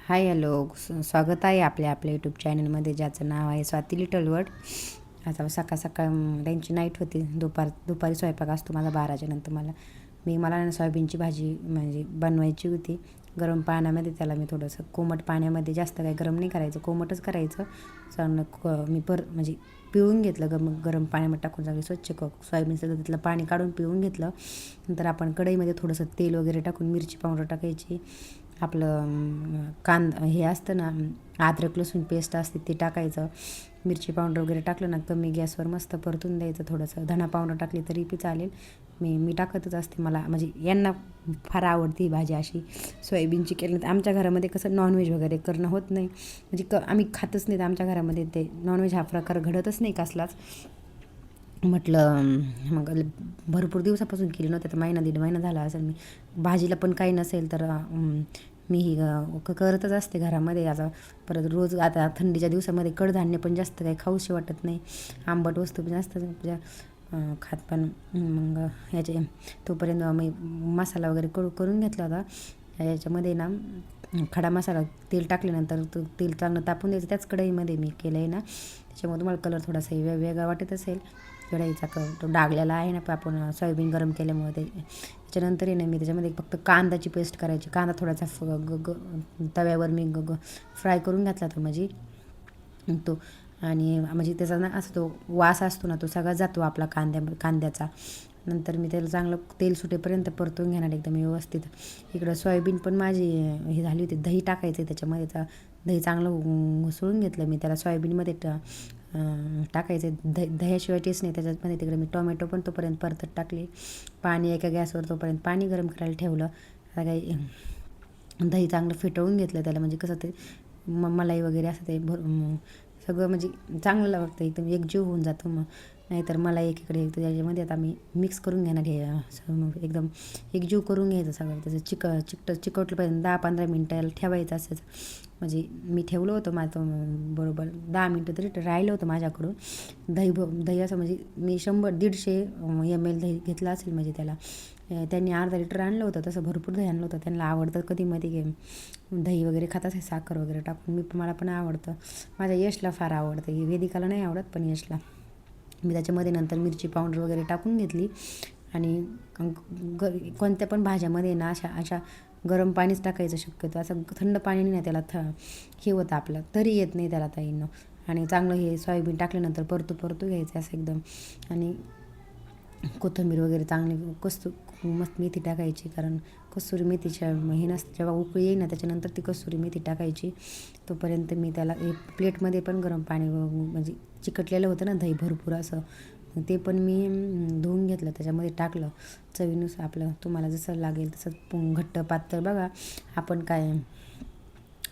Hi hello स्वागत आहे आपल्या यूट्यूब चॅनलमध्ये ज्याचं नाव आहे स्वाती लिटल वर्ड. आता सकाळ सकाळ त्यांची नाईट होती. दुपारी स्वयंपाक असतो माझा 12च्या नंतर. मला ना सोयाबीनची भाजी म्हणजे बनवायची होती. गरम पाण्यामध्ये त्याला मी थोडंसं कोमट पाण्यामध्ये, जास्त काही गरम नाही करायचं, कोमटच करायचं. मी म्हणजे पिळून घेतलं, गरम पाण्यामध्ये टाकून चांगली स्वच्छ सोयाबीनचं त्यातलं पाणी काढून पिळून घेतलं. नंतर आपण कढईमध्ये थोडंसं तेल वगैरे टाकून मिरची पावडर टाकायची, आपलं हे असतं ना अद्रक लसूण पेस्ट असते ते टाकायचं, मिरची पावडर वगैरे टाकलं ना कमी गॅसवर मस्त परतून द्यायचं. थोडंसं धना पावडर टाकली तरी बी चालेल. मी टाकतच असते. मला म्हणजे यांना फार आवडते ही भाजी अशी सोयाबीनची केली. आमच्या घरामध्ये कसं नॉनव्हेज वगैरे करणं होत नाही, म्हणजे आम्ही खातच नाहीत आमच्या घरामध्ये. ते नॉनव्हेज हा प्रकार घडतच नाही कसलाच. म्हटलं मग भरपूर दिवसापासून केली नव्हती, तर महिना दीड महिना झाला असेल. मी भाजीला पण काही नसेल तर मी ही करतच असते घरामध्ये. आता परत रोज आता थंडीच्या दिवसामध्ये कडधान्य पण जास्त काही खाऊशी वाटत नाही, आंबट वस्तू पण जास्त खात पण. मग तोपर्यंत मी मसाला वगैरे करून घेतला होता. याच्यामध्ये ना खडा मसाला, तेल टाकल्यानंतर तो तेल चांगलं तापून द्यायचं त्याच कढईमध्ये मी केलं आहे ना. त्याच्यामुळे तुम्हाला कलर थोडासा वेगळा वाटत असेल. कढईचा तो डागलेला आहे ना आपण सोयाबीन गरम केल्यामुळे. त्याच्यानंतर आहे ना मी त्याच्यामध्ये फक्त कांद्याची पेस्ट करायची. कांदा थोडासा तव्यावर मी फ्राय करून घातला तो म्हणजे तो, आणि म्हणजे त्याचा ना असं तो वास असतो ना तो सगळा जातो आपला कांद्याचा. नंतर मी त्याला चांगलं तेल सुटेपर्यंत परतून घेणार एकदम व्यवस्थित. इकडं सोयाबीन पण माझी हे झाली होती. दही टाकायचं त्याच्यामध्ये. दही चांगलं घुसळून घेतलं मी त्याला सोयाबीनमध्ये टाकायचं. दह्याशिवाय टेस्ट नाही त्याच्यामध्ये. तिकडे मी टोमॅटो पण तोपर्यंत परतत टाकले. पाणी एका गॅसवर तोपर्यंत पाणी गरम करायला ठेवलं. आता काही दही चांगलं फेटवून घेतलं त्याला, म्हणजे कसं ते मलाई वगैरे असं ते सगळं म्हणजे चांगलं लागतं, एकदम एकजीव होऊन जातो. मग नाहीतर मला एकीकडे त्याच्यामध्ये आता मी मिक्स करून घेणार हे, एकदम एकजीव करून घ्यायचं सगळं. त्याचं चिकटलं पाहिजे. 10-15 मिनटं ठेवायचं असंच. म्हणजे मी ठेवलं होतं माझं बरोबर 10 मिनटं तरी राहिलं होतं माझ्याकडून. दही असं म्हणजे मी 100-150 ml दही घेतलं असेल. म्हणजे त्याला त्यांनी अर्धा लिटर आणलं होतं, तसं भरपूर दही आणलं होतं. त्यांना आवडतं कधीमध्ये दही वगैरे खात असेल साखर वगैरे टाकून. मला पण आवडतं. माझ्या यशला फार आवडतं. ही वेदिकाला नाही आवडत, पण यशला. मी त्याच्यामध्ये नंतर मिरची पावडर वगैरे टाकून घेतली. आणि कोणत्या पण भाज्यामध्ये ना अशा गरम पाणीच टाकायचं शक्यतो. असं थंड पाणी नाही, त्याला हे होतं आपलं तरी येत नाही त्याला ताईंनो. आणि चांगलं हे सोयाबीन टाकल्यानंतर परतू घ्यायचं असं एकदम. आणि कोथिंबीर वगैरे चांगली मस्त मेथी टाकायची, कारण कसुरी मेथीच्या हे नसतं. जेव्हा उकळी येईल ना त्याच्यानंतर ती कसुरी मेथी टाकायची. तोपर्यंत मी त्याला प्लेटमध्ये पण गरम पाणी, म्हणजे चिकटलेलं होतं ना दही भरपूर असं, ते पण मी धुवून घेतलं, त्याच्यामध्ये टाकलं. चवीनुसार आपलं तुम्हाला जसं लागेल तसं घट्ट पातळ बघा. आपण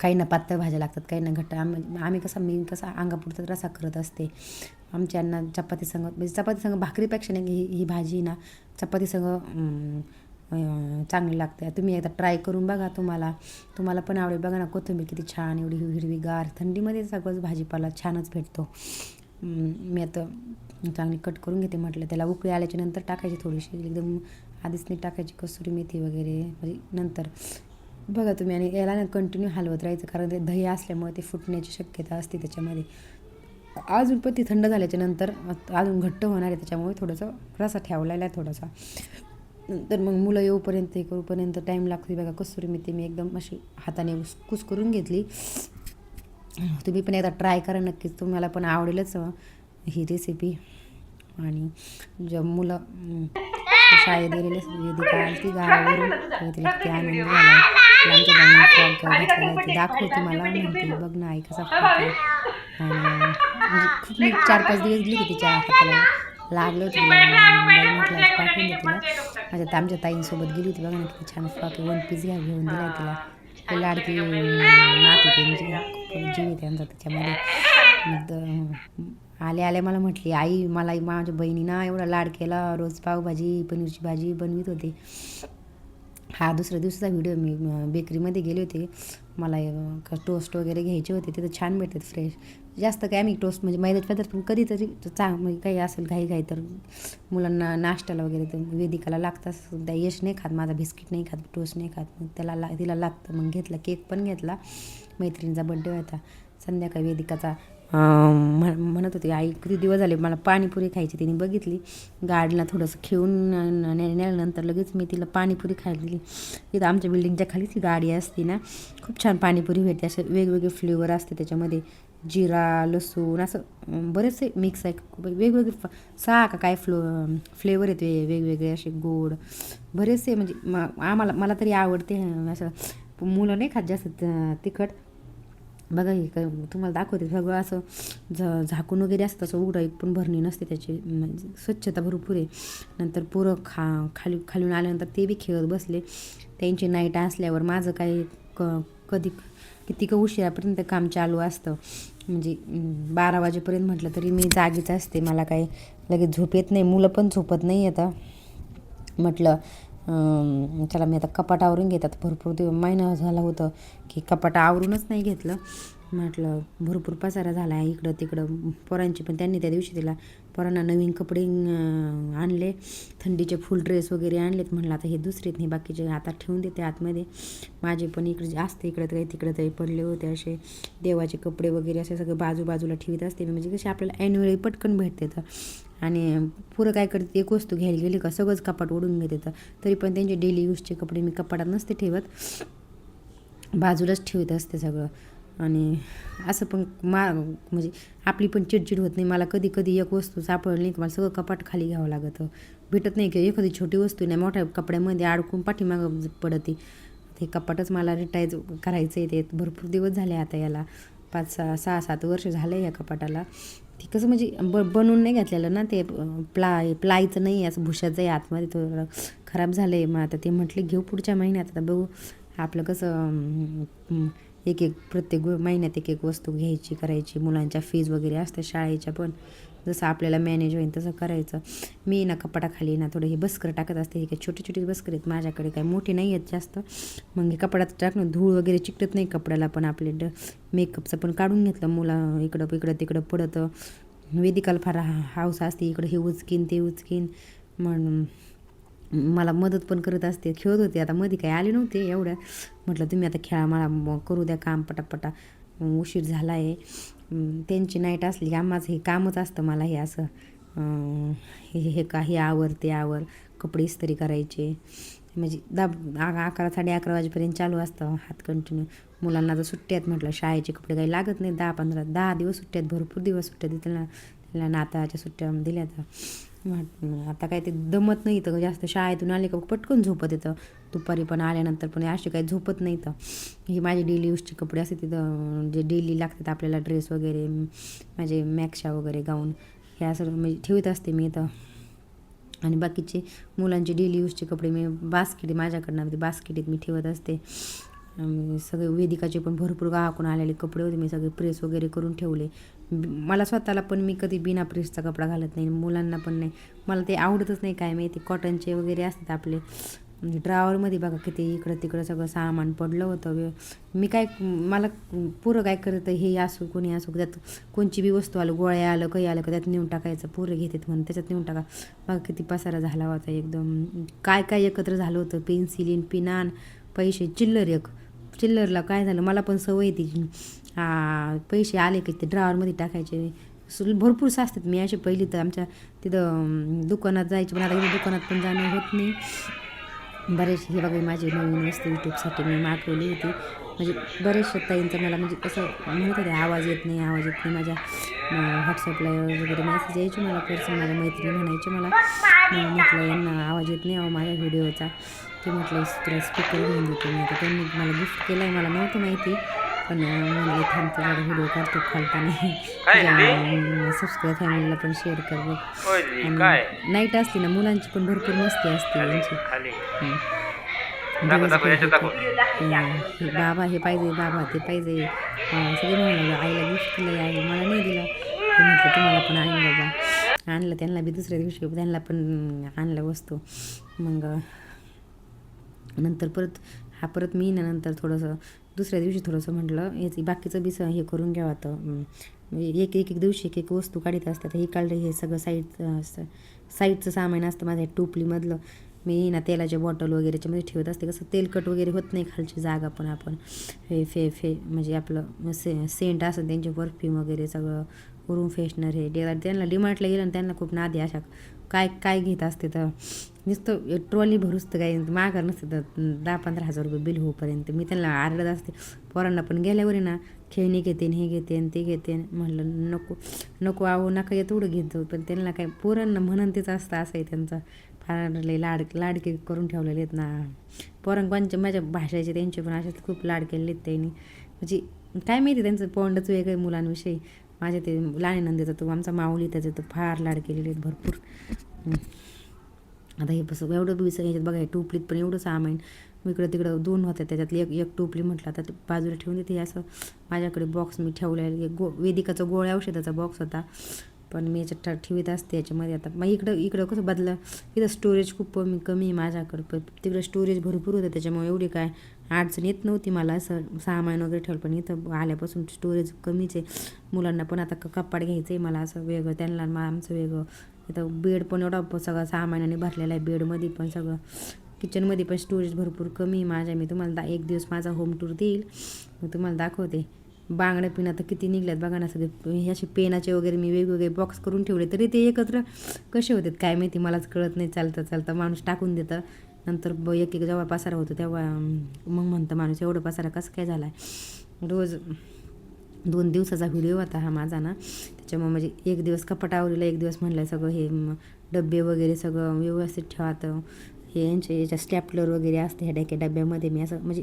काहींना पातळ भाज्या लागतात, काहींना घट्ट. मी कसा अंगापुरता रसा करत असते. आमच्यांना चपातीसंग, म्हणजे चपातीसंग भाकरीपेक्षा नाही ही भाजी ना चपातीसंग चांगली लागते. तुम्ही एकदा ट्राय करून बघा, तुम्हाला पण आवडेल. बघा ना कोथिंबीर किती छान, एवढी हिरवीगार. थंडीमध्ये सगळंच भाजीपाला छानच भेटतो. मी आता चांगली कट करून घेते. म्हटलं त्याला उकळी आल्याच्या नंतर टाकायची थोडीशी, एकदम आधीच नाही टाकायची कसुरी मेथी वगैरे, म्हणजे नंतर बघा तुम्ही. आणि याला ना कंटिन्यू हलवत राहायचं, कारण ते दही असल्यामुळे ते फुटण्याची शक्यता असते त्याच्यामध्ये. अजून पण ती थंड झाल्याच्या नंतर अजून घट्ट होणार आहे, त्याच्यामुळे थोडंसं रसा ठेवलेला आहे थोडासा. नंतर मग मुलं येऊपर्यंत हे करूपर्यंत टाईम लागतो. बघा कसुरी मेथी मी एकदम अशी हाताने कुस्करून घेतली. तुम्ही पण एकदा ट्राय करा नक्कीच, तुम्हाला पण आवडेलच ही रेसिपी. आणि मुलं शाळेत गेलेले वेदिका आली ती गावावरून, तिला किती आनंद झाला. आमच्या बाईंनी फ्रॉक घातलेला आहे, ती दाखवते मला, म्हणते बघ ना आई कसा फ्रॉक आहे. आणि म्हणजे खूप मी 4-5 दिवस गेली होती तिच्या हाताला, लागलं होतं तिला. बाई म्हटलं पाठवून दे तिला. आमच्या ताईंसोबत गेली होती. बघा ना किती छान फ्रॉक आहे, 1 पीस घेऊन दिला आहे तिला. लाडकी नाती त्यांची, खूप जीव आहे त्यांचा त्याच्यामध्ये. मग आले मला म्हटली आई, मला माझ्या बहिणी ना एवढा लाड केला, रोज पावभाजी पनीरची भाजी बनवित होती. हा दुसऱ्या दिवसाचा व्हिडिओ. मी बेकरीमध्ये गेले होते. मला टोस्ट वगैरे घ्यायचे होते. तिथं छान भेटतात फ्रेश. जास्त काय आम्ही टोस्ट म्हणजे मैद्याचे पदार्थ पण कधीतरी म्हणजे काही असेल घाई तर मुलांना नाश्त्याला वगैरे तर वेदिकाला लागतं. सध्या यश नाही खात माझा, बिस्किट नाही खात, टोस्ट नाही खात, मग तिला लागतं. मग घेतला केक पण घेतला. मैत्रिणीचा बड्डे होता. संध्याकाळी वेदिकाचा म्हणत होती आई किती दिवस झाले मला पाणीपुरी खायची. तिने बघितली गार्डनला थोडंसं खेळून नेल्यानंतर लगेच मी तिला पाणीपुरी खायला दिली. तिथं आमच्या बिल्डिंगच्या खालीच गाडी असते ना, खूप छान पाणीपुरी भेटते. असे वेगवेगळे फ्लेवर असते त्याच्यामध्ये, जिरा लसूण असं बरेचसे मिक्स आहे. वेगवेगळे 6 का काय फ्लेवर आहेत वेगवेगळे असे गोड बरेचसे. म्हणजे मला तरी आवडते असं. मुलं नाही खात जास्त तिखट. बघा हे तुम्हाला दाखवते सगळं असं झाकून वगैरे असतं, तसं उघडं एक पण भरणी नसते त्याची, म्हणजे स्वच्छता भरपूर आहे. नंतर पोरं खालून आल्यानंतर ते बी खेळत बसले. त्यांची नाईट असल्यावर माझं काही किती उशिरापर्यंत काम चालू असतं. म्हणजे 12 वाजेपर्यंत म्हटलं तरी मी जागीच असते. मला काही लगेच झोप येत नाही. मुलं पण झोपत नाही. आता म्हटलं चला मी आता कपाट आवरून घेतात. भरपूर महिना झाला होतं की कपाट आवरूनच नाही घेतलं. म्हटलं भरपूर पसारा झाला आहे इकडं तिकडं. पोरांची पण त्यांनी त्या दिवशी पोरांना नवीन कपडे आणले, थंडीचे फुल ड्रेस वगैरे आणलेत. म्हटलं आता हे दुसरेत नाही, बाकीचे आता ठेवून देते आतमध्ये. माझे पण इकडे जास्त इकडं काही तिकडं काही पडले होते असे देवाचे कपडे वगैरे, असे सगळे बाजूला ठेवत असते. म्हणजे कसे आपल्याला ऐनवेळी पटकन भेटते. तर आणि पुरं काय करते, एक वस्तू घ्यायला गेली का सगळंच कपाट ओढून घेते. तरी पण त्यांचे डेली यूजचे कपडे मी कपाटात नसते ठेवत, बाजूलाच ठेवत असते सगळं. आणि असं पण म्हणजे आपली पण चिडचिड होत नाही. मला कधी एक वस्तू सापडली नाही की मला सगळं कपाट खाली घ्यावं लागतं. भेटत नाही की एखादी छोटी वस्तू नाही मोठ्या कपड्यामध्ये अडकून पाठीमागं पडते. ते कपाटच मला रिटायज करायचं आहे. ते भरपूर दिवस झाले आता याला, 6-7 वर्ष झाले या कपाटाला. ते कसं म्हणजे बनवून नाही घातलेलं ना, ते प्लायचं नाही, असं भुशाचं आहे आतमध्ये, थोडं खराब झालं आहे. मग आता ते म्हटले घेऊ पुढच्या महिन्यात. आता बघू आपलं कसं प्रत्येक महिन्यात एक वस्तू घ्यायची करायची. मुलांच्या फीज वगैरे असतात शाळेच्या पण, जसं आपल्याला मॅनेज होईल तसं करायचं. मी ना कपाटाखाली ना थोडं हे बस्कर टाकत असते. हे काही छोटे बस्कर आहेत माझ्याकडे, काही मोठे नाही आहेत जास्त. मग हे कपड्यात टाकणं धूळ वगैरे चिकटत नाही कपड्याला. पण आपले मेकअपचं पण काढून घेतलं. मुलं इकडं तिकडं पडतं. वेदिकाला फार हाऊस असते, इकडं हे उचकीन ते उचकीन म्हणून मला मदत पण करत असते. खेळत होते. आता मध्ये काही आले नव्हते एवढ्या. म्हटलं तुम्ही आता खेळा, मला करू द्या काम पटापटा, उशीर झाला आहे. त्यांची नाईट असली की माझं हे कामच असतं. मला हे असं हे आवर ते आवर, कपडे इस्त्री करायचे. म्हणजे 11 साडे11 वाजेपर्यंत चालू असतं हात कंटिन्यू. मुलांना जर सुट्ट्या आहेत म्हटलं, शाळेचे कपडे काही लागत नाही. 10 दिवस सुट्ट्यात, भरपूर दिवस सुट्ट्या त्यांना नाताळच्या सुट्ट्या दिल्या. तर आता काय ते दमत नाही तर जास्त. शाळेतून आले का पटकन झोपत येतं. दुपारी पण आल्यानंतर पण असे काही झोपत नाही. तर ही माझी डेली यूजचे कपडे असते तिथं, जे डेली लागतात आपल्याला, ड्रेस वगैरे, माझे मॅक्शा वगैरे गाऊन, हे असं म्हणजे ठेवत असते मी इथं. आणि बाकीचे मुलांचे डेली यूजचे कपडे मी माझ्याकडनं बास्केटीत मी ठेवत असते. सगळे वेदिकाचे पण भरपूर गावाकडून आलेले कपडे होते, मी सगळे प्रेस वगैरे करून ठेवले. मला स्वतःला पण मी कधी बिना प्रेसचा कपडा घालत नाही, मुलांना पण नाही. मला ते आवडतच नाही. काय माहिती, कॉटनचे वगैरे असतात आपले. म्हणजे ड्रावरमध्ये बघा किती इकडं तिकडं सगळं सामान पडलं होतं. मला पुरं काय करतं, हे असो कोणी असो, त्यात कोणची बी वस्तू आलं, गोळ्या आलं काही आलं का त्यात नेऊन टाकायचं. पुरं घेतात म्हणून त्याच्यात नेऊन टाका. बघा किती पसारा झाला होता एकदम. काय एकत्र झालं होतं, पेन्सिलीन पिनान पैसे, चिल्लरला काय झालं, मला पण सवय ती पैसे आले की ते ड्रावरमध्ये टाकायचे. भरपूर साचतात. मी असे पहिली तर आमच्या तिथं दुकानात जायचे, पण आता इथं दुकानात पण जाणं होत नाही. बरेचसे हे बघा माझी नवीन वस्तू यूट्यूबसाठी मी मागवली होती. म्हणजे बरेचशा ताईंचं मला म्हणजे असं म्हणत होते आवाज येत नाही माझ्या व्हॉट्सअपला वगैरे मेसेज यायचे मला, पर्सनल माझ्या मैत्रिणी म्हणायचे मला. म्हटलं यांना आवाज येत नाही माझ्या व्हिडिओचा. ते म्हटलं तुला स्पीकर घेऊन देते मी. आता त्यांनी मला गिफ्ट केलं आहे, मला नव्हतं माहिती. पण म्हणजे थांबते जरा व्हिडिओ काढतो खालताना. सबस्क्राईब फॅमिलीला पण शेअर कर बघ. आणि नाईट असली ना मुलांची पण भरपूर मस्ती असते यांची. बाबा हे पाहिजे, बाबा ते पाहिजे, सगळे म्हणाले आईला गिफ्ट दिलं, आई मला नाही दिलं. ते म्हटलं तुम्हाला पण आणलं बाबा. आणलं त्यांना बी दुसऱ्या दिवशी, त्यांना पण आणलं वस्तू. मग नंतर परत मी ना नंतर थोडंसं दुसऱ्या दिवशी थोडंसं म्हटलं याची बाकीचं बी हे करून घ्यावं तर म्हणजे एक दिवशी एक वस्तू काढत असतात. हे काढलं, हे सगळं साईडचं सामान असतं माझ्या टोपलीमधलं. मी ना तेलाच्या बॉटल वगैरेच्यामध्ये ठेवत असते. कसं तेलकट वगैरे होत नाही खालची जागा, पण आपण हे म्हणजे आपलं सेंट असतं त्यांचे परफ्यूम वगैरे सगळं रूम फ्रेशनर हे त्यांना डिमार्टला गेलं आणि त्यांना खूप नादी अशा काय घेत असते तर नुसतं ट्रॉली भरूच तर काही माघार नसते तर 10-15 हजार रुपये बिल होईपर्यंत मी त्यांना आरडत असते. पोरांना पण गेल्यावर ना खेळणी घेते, हे घेते ते घेते. म्हणलं नको आहो नका तेवढं घेत जाऊ, पण त्यांना काय पोरांना म्हणून तेच असतं. असं आहे त्यांचं फार लई लाडके करून ठेवलेले आहेत ना पोरांच्या. माझ्या भाषेचे त्यांचे पण असे खूप लाड केलेले आहेत त्यांनी. म्हणजे काय माहिती त्यांचं पॉंडच वेगळं आहे मुलांविषयी. माझ्या ते लहान नंदीचा तो आमचा माऊली त्याचं तर फार लाड केलेले आहेत भरपूर. आता हे कसं एवढं विसर याच्यात बघा, टोपलीत पण एवढं सामान. मी इकडं तिकडं 2 होत्या त्याच्यातली एक टोपली म्हटलं आता बाजूला ठेवून देते. असं माझ्याकडे बॉक्स मी ठेवलेला वेदिकाचा गोळ्या औषधाचा बॉक्स होता, पण मी याच्यात ठेवीत असते याच्यामध्ये. आता मग इकडं कसं बदलं, इथं स्टोरेज खूप कमी आहे माझ्याकडं, पण तिकडं स्टोरेज भरपूर होतं त्याच्यामुळे एवढी काय अडचण येत नव्हती मला असं सामान वगैरे ठेवलं. पण इथं आल्यापासून स्टोरेज कमीच आहे. मुलांना पण आता कपाट घ्यायचं आहे मला असं वेगळं, त्यांना आमचं वेगळं. इथं बेड पण एवढा सगळं सामानाने भरलेला आहे. बेडमध्ये पण सगळं, किचनमध्ये पण स्टोरेज भरपूर कमी आहे माझ्या. मी तुम्हाला एक दिवस माझा होम टूर देईल, मग तुम्हाला दाखवते. बांगड्या पिना तर किती निघल्यात बघा ना सगळे. हे असे पेनाचे वगैरे मी वेगवेगळे बॉक्स करून ठेवले, तरी ते एकत्र कसे होतात काय माहिती, मलाच कळत नाही. चालता माणूस टाकून देतं. नंतर एक जेव्हा पसारा होतो तेव्हा मग म्हणतं माणूस एवढं पसारा कसं काय झाला आहे. रोज 2 दिवसाचा व्हिडिओ होता हा माझा ना, त्याच्यामुळे म्हणजे एक दिवस कपाटावरीला, एक दिवस म्हणलं सगळं हे डबे वगैरे सगळं व्यवस्थित ठेवातं. हे याच्या स्टॅपलर वगैरे असते ह्या डब्यामध्ये. मी असं म्हणजे